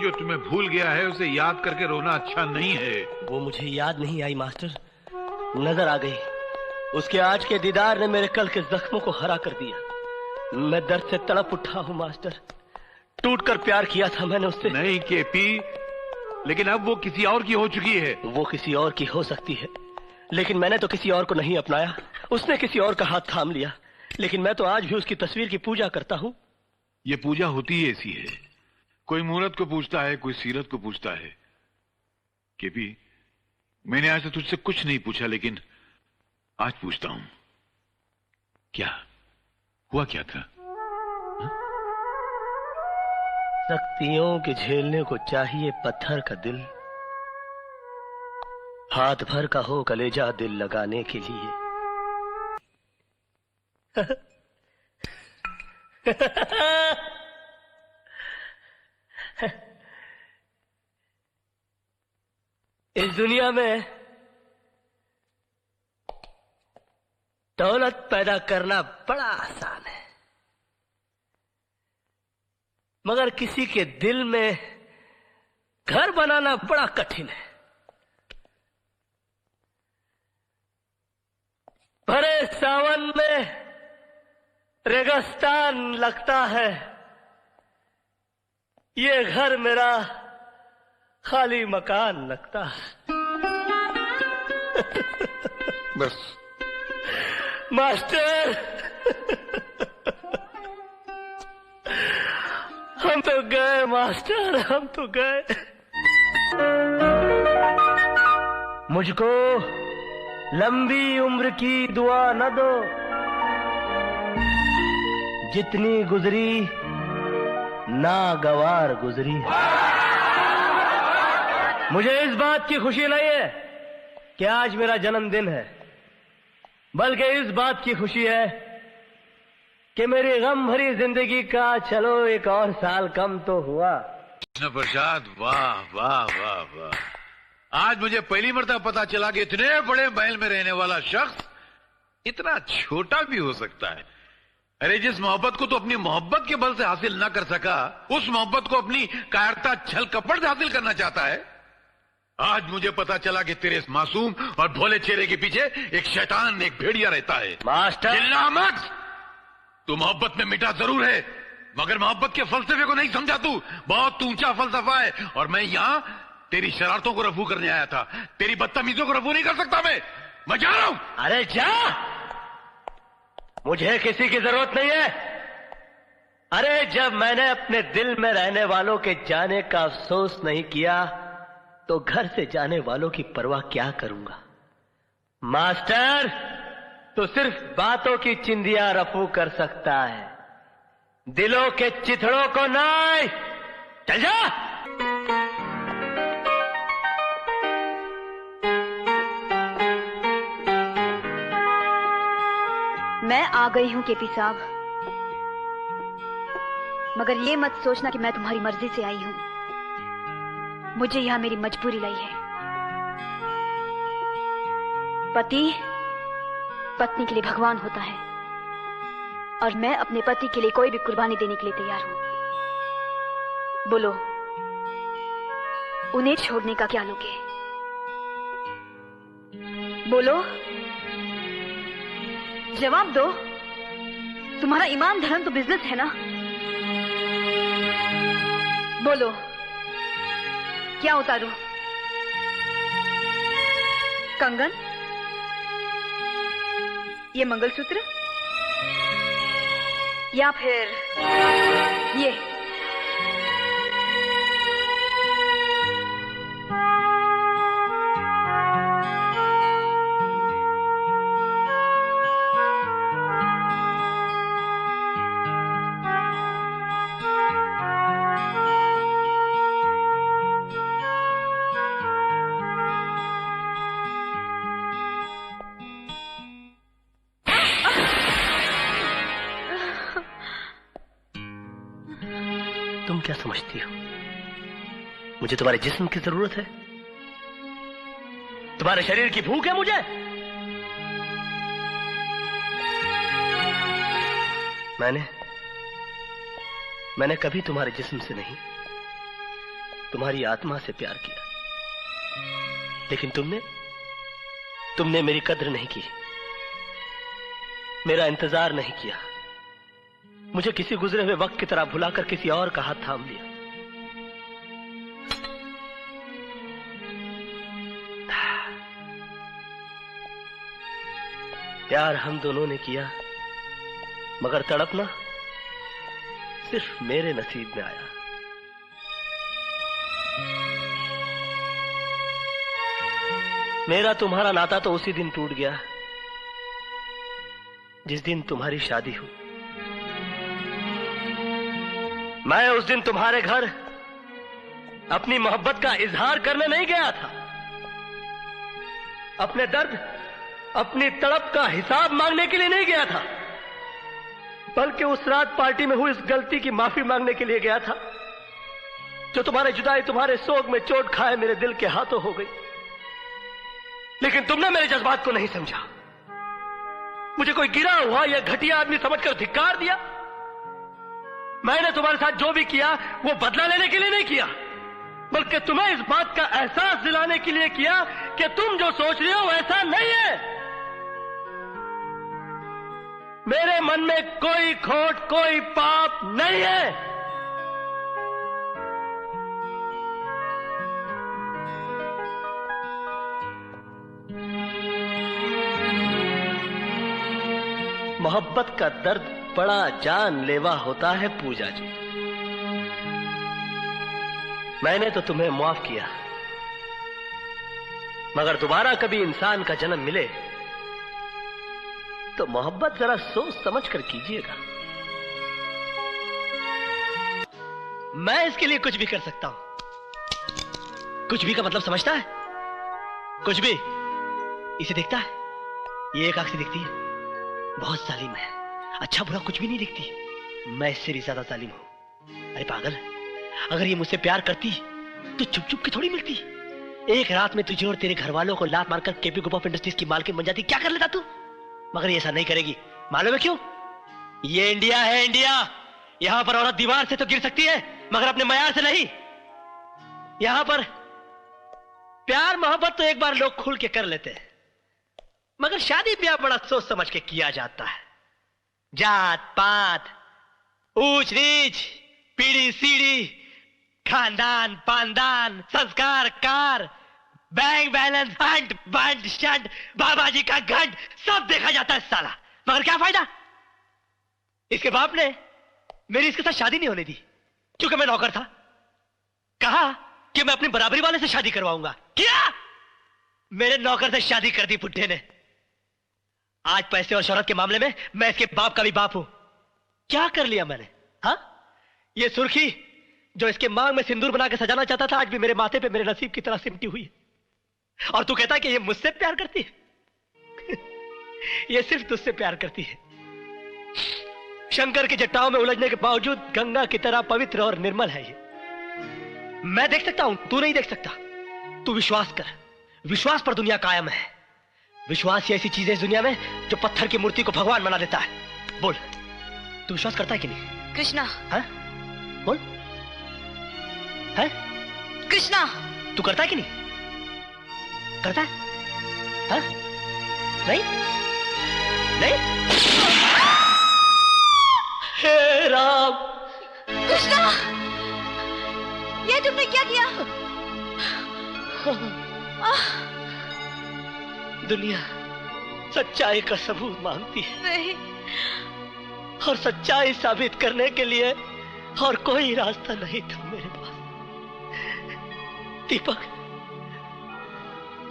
जो तुम्हें भूल गया है उसे याद करके रोना अच्छा नहीं है। वो मुझे याद नहीं आई मास्टर, नजर आ गई। उसके आज के दीदार ने मेरे कल के जख्मों को हरा कर दिया। मैं दर्द से तड़प उठा हूँ मास्टर। टूट कर प्यार किया था मैंने उससे। नहीं केपी, लेकिन अब वो किसी और की हो चुकी है। वो किसी और की हो सकती है, लेकिन मैंने तो किसी और को नहीं अपनाया। उसने किसी और का हाथ थाम लिया, लेकिन मैं तो आज भी उसकी तस्वीर की पूजा करता हूँ। ये पूजा होती ही ऐसी है, कोई मूरत को पूछता है, कोई सीरत को पूछता है। केपी, मैंने आज से तुझसे कुछ नहीं पूछा, लेकिन आज पूछता हूं, क्या हुआ, क्या था? सख्तियों के झेलने को चाहिए पत्थर का दिल, हाथ भर का हो कलेजा दिल लगाने के लिए। इस दुनिया में दौलत पैदा करना बड़ा आसान है, मगर किसी के दिल में घर बनाना बड़ा कठिन है। भरे सावन में रेगिस्तान लगता है, ये घर मेरा खाली मकान लगता है। बस मास्टर, हम तो गए मास्टर, हम तो गए। मुझको लंबी उम्र की दुआ न दो, जितनी गुजरी नागवार गुजरी। मुझे इस बात की खुशी नहीं है कि आज मेरा जन्मदिन है, बल्कि इस बात की खुशी है कि मेरी गम भरी जिंदगी का चलो एक और साल कम तो हुआ। कृष्ण प्रसाद, वाह वाह वाह वाह। आज मुझे पहली मर्तबा पता चला कि इतने बड़े महल में रहने वाला शख्स इतना छोटा भी हो सकता है। अरे, जिस मोहब्बत को तो अपनी मोहब्बत के बल से हासिल ना कर सका, उस मोहब्बत को अपनी कायरता छल कपट से हासिल करना चाहता है। आज मुझे पता चला कि तेरे इस मासूम और भोले चेहरे के पीछे एक शैतान, एक भेड़िया रहता है। मास्टर, चिल्ला मत। तू मोहब्बत में मिटा जरूर है, मगर मोहब्बत के फलसफे को नहीं समझा। तू बहुत ऊंचा फलसफा है, और मैं यहां तेरी शरारतों को रफू करने आया था। तेरी बदतमीजों को रफू नहीं कर सकता मैं जा रहा हूं। अरे जा, मुझे किसी की जरूरत नहीं है। अरे, जब मैंने अपने दिल में रहने वालों के जाने का अफसोस नहीं किया, तो घर से जाने वालों की परवाह क्या करूंगा। मास्टर, तो सिर्फ बातों की चिंदियां रफू कर सकता है, दिलों के चिथड़ों को नहीं। चल जा। मैं आ गई हूं केपी साहब, मगर ये मत सोचना कि मैं तुम्हारी मर्जी से आई हूं। मुझे यहां मेरी मजबूरी लाई है। पति पत्नी के लिए भगवान होता है, और मैं अपने पति के लिए कोई भी कुर्बानी देने के लिए तैयार हूं। बोलो, उन्हें छोड़ने का क्या लोगे? बोलो, जवाब दो। तुम्हारा ईमान धर्म तो बिजनेस है ना? बोलो, क्या उतारूं? कंगन, ये मंगलसूत्र, या फिर ये? तुम क्या समझती हो, मुझे तुम्हारे जिस्म की जरूरत है? तुम्हारे शरीर की भूख है मुझे? मैंने कभी तुम्हारे जिस्म से नहीं, तुम्हारी आत्मा से प्यार किया, लेकिन तुमने मेरी कद्र नहीं की, मेरा इंतजार नहीं किया, मुझे किसी गुजरे हुए वक्त की तरह भुलाकर किसी और का हाथ थाम लिया। प्यार हम दोनों ने किया, मगर तड़पना सिर्फ मेरे नसीब में आया। मेरा तुम्हारा नाता तो उसी दिन टूट गया जिस दिन तुम्हारी शादी हुई। मैं उस दिन तुम्हारे घर अपनी मोहब्बत का इजहार करने नहीं गया था, अपने दर्द, अपनी तड़प का हिसाब मांगने के लिए नहीं गया था, बल्कि उस रात पार्टी में हुई इस गलती की माफी मांगने के लिए गया था जो तुम्हारे जुदाई, तुम्हारे सोग में चोट खाए मेरे दिल के हाथों हो गई। लेकिन तुमने मेरे जज्बात को नहीं समझा, मुझे कोई गिरा हुआ या घटिया आदमी समझकर धिक्कार दिया। मैंने तुम्हारे साथ जो भी किया वो बदला लेने के लिए नहीं किया, बल्कि तुम्हें इस बात का एहसास दिलाने के लिए किया कि तुम जो सोच रहे हो वैसा नहीं है। मेरे मन में कोई खोट, कोई पाप नहीं है। मोहब्बत का दर्द बड़ा जानलेवा होता है पूजा जी। मैंने तो तुम्हें माफ किया, मगर दोबारा कभी इंसान का जन्म मिले तो मोहब्बत जरा सोच समझ कर कीजिएगा। मैं इसके लिए कुछ भी कर सकता हूं। कुछ भी का मतलब समझता है? कुछ भी इसे दिखता है, ये एक आंख से दिखती है, बहुत जालिम है, अच्छा बुरा कुछ भी नहीं दिखती। मैं इससे भी ज्यादा जालिम हूं। अरे पागल, अगर ये मुझसे प्यार करती तो चुप चुप के थोड़ी मिलती। एक रात में तुझे और तेरे घर वालों को लात मारकर केपी ग्रुप ऑफ इंडस्ट्रीज की मालकिन बन जाती, क्या कर लेता तू? मगर ये ऐसा नहीं करेगी, मालूम है क्यों? ये इंडिया है, इंडिया। यहां पर औरत दीवार से तो गिर सकती है, मगर अपने मयार से नहीं। यहां पर प्यार मोहब्बत तो एक बार लोग खुल के कर लेते हैं, मगर शादी ब्याह बड़ा सोच समझ के किया जाता है। जात पात, ऊंच नीच, पीढ़ी सीढ़ी, खानदान पानदान, संस्कार कार, बैंक बैलेंस, हंट बंट शंट, बाबा जी का घंट, सब देखा जाता है साला। मगर क्या फायदा? इसके बाप ने मेरी इसके साथ शादी नहीं होने दी, क्योंकि मैं नौकर था। कहा कि मैं अपनी बराबरी वाले से शादी करवाऊंगा, क्या? मेरे नौकर से शादी कर दी बुड्ढे ने। आज पैसे और शोहरत के मामले में मैं इसके बाप का भी बाप हूं। क्या कर लिया मैंने? हाँ, ये सुर्खी जो इसके मांग में सिंदूर बना के सजाना चाहता था, आज भी मेरे माथे पे मेरे नसीब की तरह सिमटी हुई है। और तू कहता है कि ये मुझसे प्यार करती है? ये सिर्फ तुझसे प्यार करती है। शंकर की जटाओं में उलझने के बावजूद गंगा की तरह पवित्र और निर्मल है ये। मैं देख सकता हूं, तू नहीं देख सकता। तू विश्वास कर, विश्वास पर दुनिया कायम है। विश्वास ही ऐसी चीज है इस दुनिया में जो पत्थर की मूर्ति को भगवान बना देता है। बोल, तू विश्वास करता है कि नहीं? कृष्णा। हाँ? बोल, है? कृष्णा, तू करता है कि नहीं? करता है? हाँ? नहीं? नहीं? हे राम! कृष्णा, ये तुमने क्या किया? दुनिया सच्चाई का सबूत मांगती है। नहीं। और सच्चाई साबित करने के लिए और कोई रास्ता नहीं था मेरे पास। दीपक,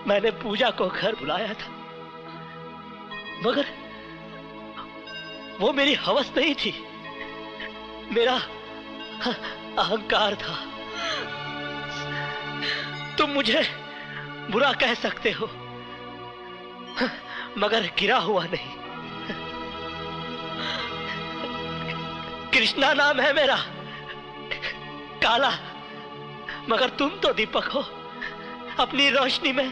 मैंने पूजा को घर बुलाया था, मगर वो मेरी हवस नहीं थी, मेरा अहंकार था। तुम मुझे बुरा कह सकते हो, मगर गिरा हुआ नहीं। कृष्णा नाम है मेरा, काला, मगर तुम तो दीपक हो। अपनी रोशनी में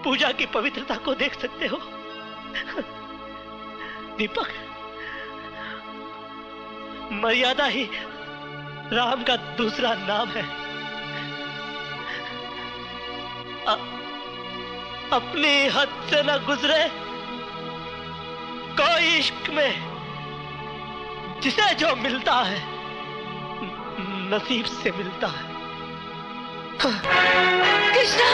पूजा की पवित्रता को देख सकते हो। दीपक, मर्यादा ही राम का दूसरा नाम है। अपनी हद से न गुजरे कोई इश्क में जिसे जो मिलता है नसीब से मिलता है। कृष्णा